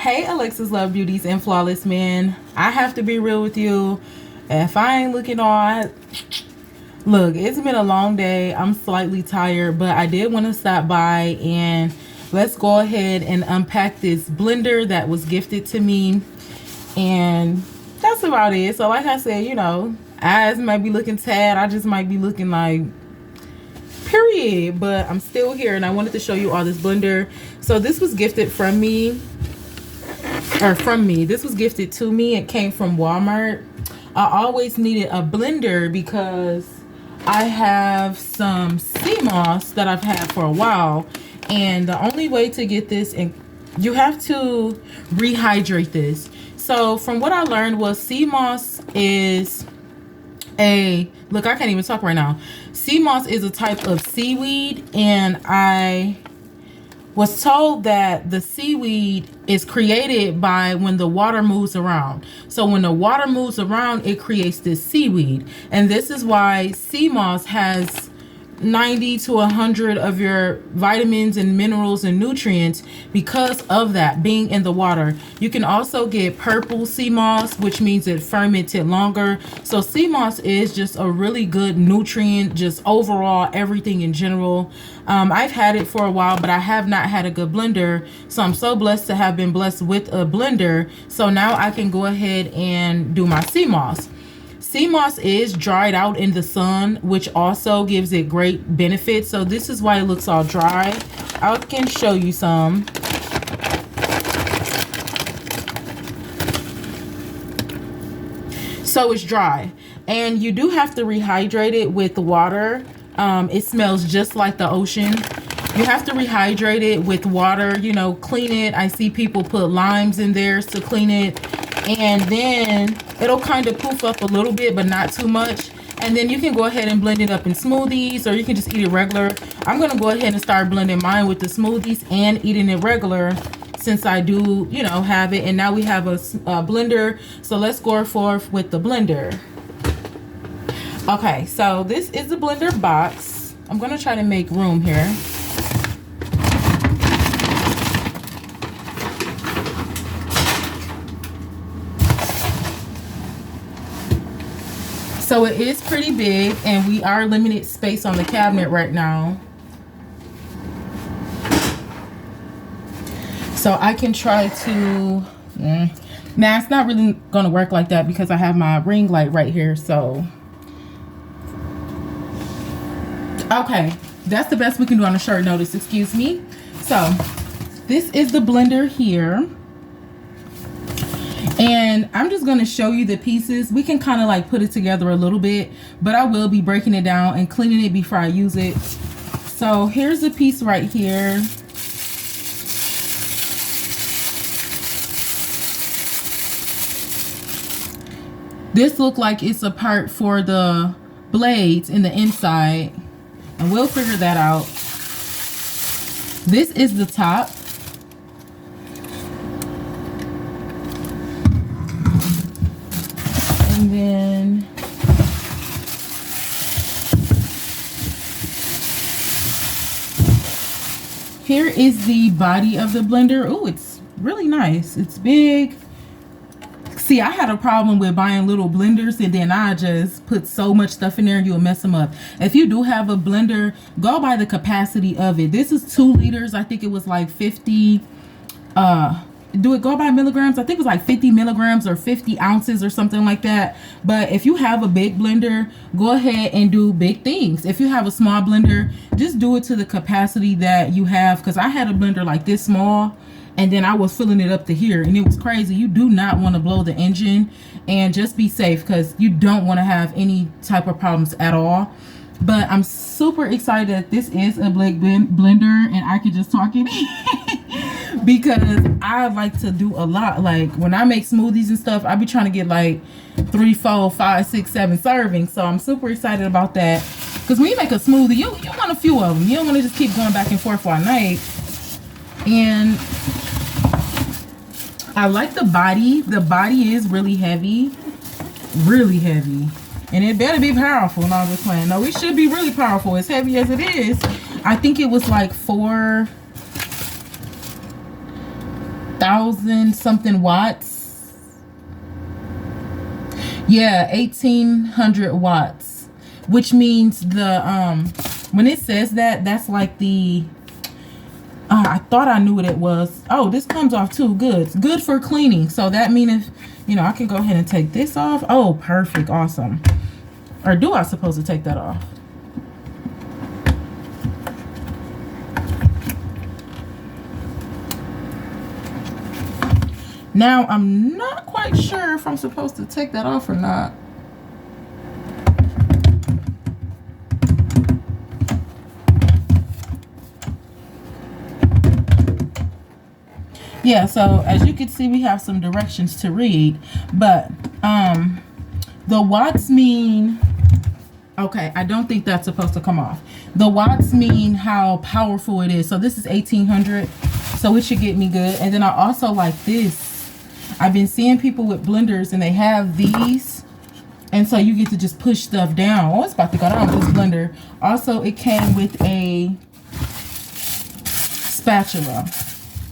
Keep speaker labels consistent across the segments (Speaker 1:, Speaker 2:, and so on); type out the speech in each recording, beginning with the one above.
Speaker 1: Hey, Alexus Love Beauties and Flawless Men. I have to be real with you. If I ain't looking on, look, it's been a long day. I'm slightly tired, but I did want to stop by and let's go ahead and unpack this blender that was gifted to me. And that's about it. So like I said, you know, eyes might be looking sad. I just might be looking like period, but I'm still here and I wanted to show you all this blender. So this was gifted from me. This was gifted to me. It came from Walmart. I always needed a blender because I have some sea moss that I've had for a while, and the only way to get this, and you have to rehydrate this. So from what I learned was sea moss is look, I can't even talk right now. Sea moss is a type of seaweed, and I was told that the seaweed is created by when the water moves around. So when the water moves around, it creates this seaweed. And this is why sea moss has 90 to 100 of your vitamins and minerals and nutrients, because of that being in the water. You can also get purple sea moss, which means it fermented longer. So sea moss is just a really good nutrient, just overall everything in general. I've had it for a while, but I have not had a good blender. So I'm so blessed to have been blessed with a blender. So now I can go ahead and do my sea moss. Sea moss is dried out in the sun, which also gives it great benefits. So this is why it looks all dry. I can show you some. So it's dry, and you do have to rehydrate it with water. It smells just like the ocean. You have to rehydrate it with water, you know, clean it. I see people put limes in there to clean it, and then it'll kind of poof up a little bit, but not too much. And then you can go ahead and blend it up in smoothies, or you can just eat it regular. I'm going to go ahead and start blending mine with the smoothies and eating it regular, since I do, you know, have it. And now we have a blender. So let's go forth with the blender. Okay, so this is the blender box. I'm going to try to make room here. So it is pretty big, and we are limited space on the cabinet right now. So I can try to, now it's not really gonna work like that because I have my ring light right here. So, okay, that's the best we can do on a short notice, excuse me. So this is the blender here. And I'm just going to show you the pieces. We can kind of like put it together a little bit, but I will be breaking it down and cleaning it before I use it. So here's the piece right here. This looks like it's a part for the blades in the inside, and we'll figure that out. This is the top. And then here is the body of the blender. Oh, it's really nice. It's big. See, I had a problem with buying little blenders, and then I just put so much stuff in there and you'll mess them up. If you do have a blender, go by the capacity of it. This is 2 liters. I think it was like 50 do it go by milligrams? I think it was like 50 milligrams or 50 ounces or something like that. But if you have a big blender, go ahead and do big things. If you have a small blender, just do it to the capacity that you have. Because I had a blender like this small, and then I was filling it up to here, and it was crazy. You do not want to blow the engine, and just be safe because you don't want to have any type of problems at all. But I'm super excited that this is a big blender, and I can just talk in it. Because I like to do a lot. Like when I make smoothies and stuff, I be trying to get like 3, 4, 5, 6, 7 servings. So I'm super excited about that. Because when you make a smoothie, you want a few of them. You don't want to just keep going back and forth all night. And I like the body. The body is really heavy. Really heavy. And it better be powerful. No, I'm just playing. No, it should be really powerful. As heavy as it is. I think it was like 4 18,000 something watts. Yeah, 1800 watts, which means the when it says that, that's like the I thought I knew what it was. Oh, this comes off too. Good. It's good for cleaning. So that means if, you know, I can go ahead and take this off. Oh, perfect. Awesome. Or do I supposed to take that off? Now, I'm not quite sure if I'm supposed to take that off or not. Yeah, so as you can see, we have some directions to read, but the watts mean, okay, I don't think that's supposed to come off. The watts mean how powerful it is. So this is 1800, so it should get me good. And then I also like this. I've been seeing people with blenders and they have these, and so you get to just push stuff down. Oh, it's about to go down with this blender. Also, it came with a spatula.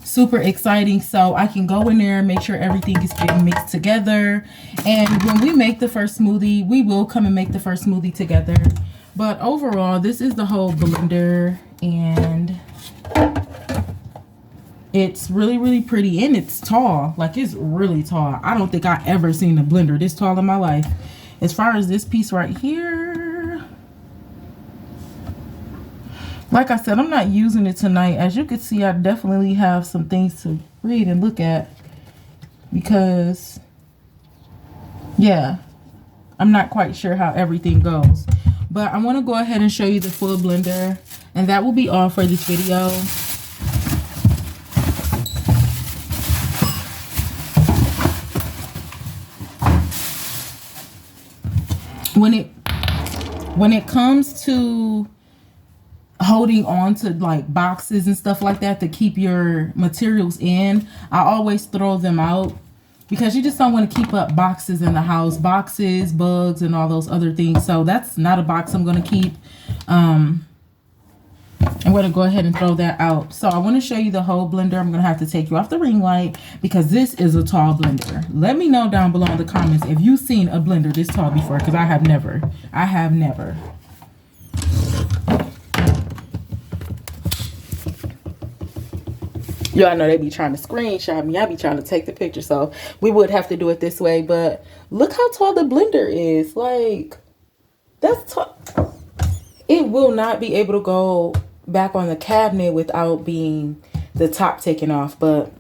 Speaker 1: Super exciting. So I can go in there and make sure everything is getting mixed together. And when we make the first smoothie, we will come and make the first smoothie together. But overall, this is the whole blender, and it's really, really pretty, and it's tall. Like, it's really tall. I don't think I ever seen a blender this tall in my life. As far as this piece right here, like I said, I'm not using it tonight. As you can see, I definitely have some things to read and look at because, yeah, I'm not quite sure how everything goes. But I want to go ahead and show you the full blender, and that will be all for this video. When it comes to holding on to like boxes and stuff like that to keep your materials in, I always throw them out because you just don't want to keep up boxes in the house, boxes, bugs, and all those other things. So that's not a box I'm going to keep. I'm going to go ahead and throw that out. So I want to show you the whole blender. I'm going to have to take you off the ring light because this is a tall blender. Let me know down below in the comments if you've seen a blender this tall before, because I have never. I have never. Y'all know they be trying to screenshot me. I be trying to take the picture. So we would have to do it this way. But look how tall the blender is. Like, that's tall. It will not be able to go back on the cabinet without being the top taken off. But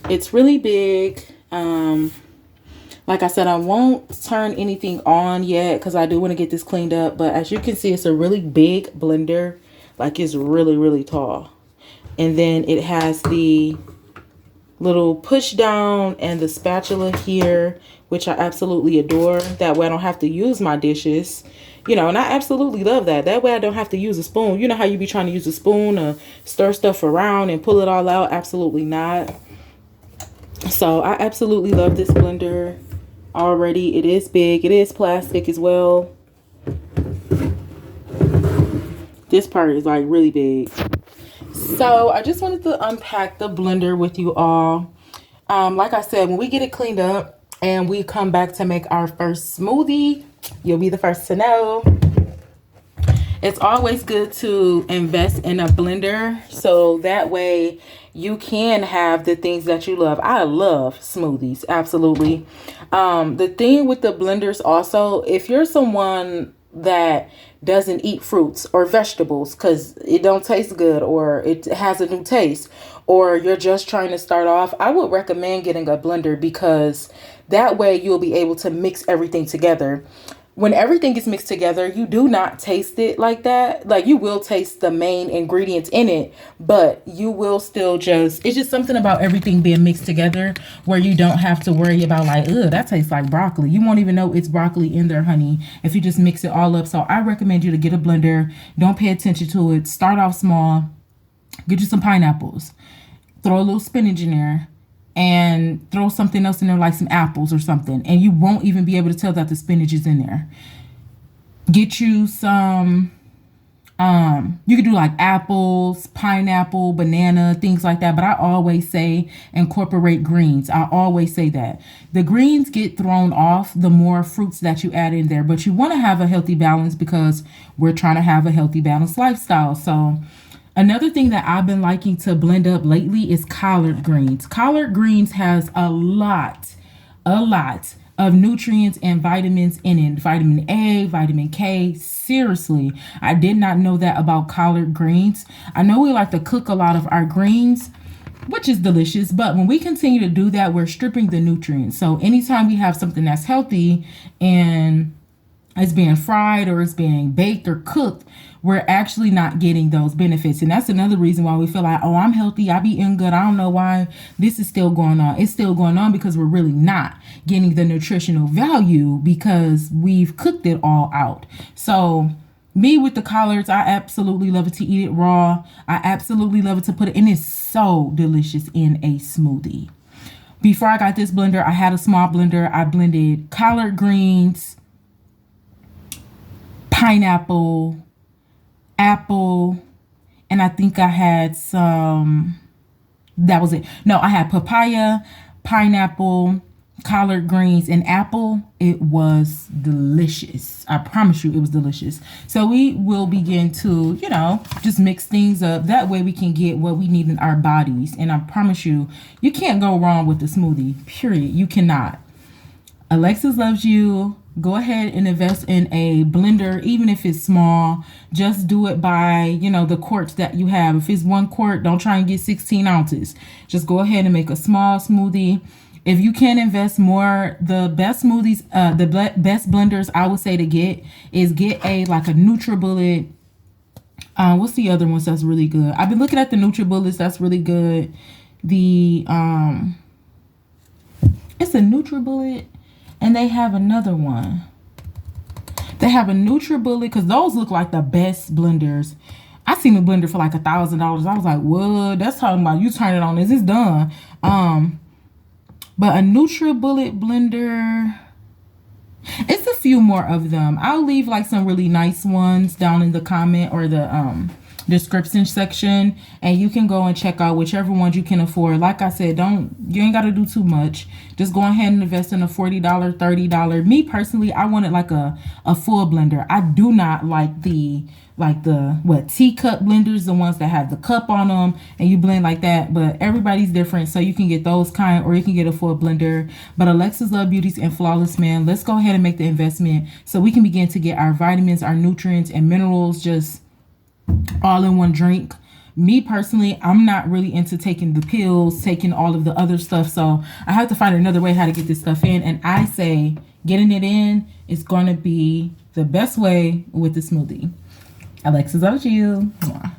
Speaker 1: it's really big. Like I said, I won't turn anything on yet because I do want to get this cleaned up. But as you can see, it's a really big blender. Like, it's really, really tall. And then it has the little push down and the spatula here, which I absolutely adore. That way I don't have to use my dishes, you know, and I absolutely love that. That way I don't have to use a spoon. You know how you be trying to use a spoon to stir stuff around and pull it all out? Absolutely not. So I absolutely love this blender already. It is big. It is plastic as well. This part is like really big. So I just wanted to unpack the blender with you all. Like I said, when we get it cleaned up and we come back to make our first smoothie, you'll be the first to know. It's always good to invest in a blender so that way you can have the things that you love. I love smoothies, absolutely. The thing with the blenders also, if you're someone that doesn't eat fruits or vegetables because it don't taste good or it has a new taste, or you're just trying to start off, I would recommend getting a blender because that way you'll be able to mix everything together. When everything is mixed together, you do not taste it like that. Like, you will taste the main ingredients in it, but you will still just, it's just something about everything being mixed together where you don't have to worry about like, ugh, that tastes like broccoli. You won't even know it's broccoli in there, honey, if you just mix it all up. So I recommend you to get a blender. Don't pay attention to it. Start off small. Get you some pineapples. Throw a little spinach in there. And throw something else in there like some apples or something. And you won't even be able to tell that the spinach is in there. Get you some You could do like apples, pineapple, banana, things like that. But I always say incorporate greens. I always say that. The greens get thrown off the more fruits that you add in there. But you want to have a healthy balance because we're trying to have a healthy, balanced lifestyle. So another thing that I've been liking to blend up lately is collard greens. Collard greens has a lot of nutrients and vitamins in it. Vitamin A, vitamin K. Seriously, I did not know that about collard greens. I know we like to cook a lot of our greens, which is delicious, but when we continue to do that, we're stripping the nutrients. So anytime we have something that's healthy and it's being fried or it's being baked or cooked, we're actually not getting those benefits. And that's another reason why we feel like, oh, I'm healthy, I be eating good, I don't know why this is still going on. It's still going on because we're really not getting the nutritional value because we've cooked it all out. So me with the collards, I absolutely love it to eat it raw. I absolutely love it to put it in. It's so delicious in a smoothie. Before I got this blender, I had a small blender. I blended collard greens, pineapple, apple, and I think I had some, that was it. No, I had papaya, pineapple, collard greens, and apple. It was delicious. I promise you it was delicious. So we will begin to, just mix things up. That way we can get what we need in our bodies. And I promise you, you can't go wrong with the smoothie, period. You cannot. Alexus loves you. Go ahead and invest in a blender, even if it's small. Just do it by, the quarts that you have. If it's 1 quart, don't try and get 16 ounces. Just go ahead and make a small smoothie. If you can invest more, the best smoothies, best blenders I would say to get is get a Nutra Bullet. What's the other ones that's really good? I've been looking at the Nutra Bullets. That's really good. It's a Nutra Bullet. And they have another one. They have a Nutra Bullet because those look like the best blenders. I seen a blender for like $1,000. I was like, what? That's talking about you turn it on. It's done. But a Nutra Bullet blender. It's a few more of them. I'll leave like some really nice ones down in the comment or the description section, and you can go and check out whichever ones you can afford. Like I said, you ain't got to do too much. Just go ahead and invest in a $40, $30. Me personally, I wanted like a full blender. I do not like the teacup blenders, the ones that have the cup on them and you blend like that. But everybody's different, so you can get those kind or you can get a full blender. But Alexus Love Beauties and Flawless Man, let's go ahead and make the investment so we can begin to get our vitamins, our nutrients, and minerals just all in one drink. Me personally, I'm not really into taking the pills, taking all of the other stuff. So I have to find another way how to get this stuff in. And I say getting it in is going to be the best way with the smoothie. Alexis, over to you. Mwah.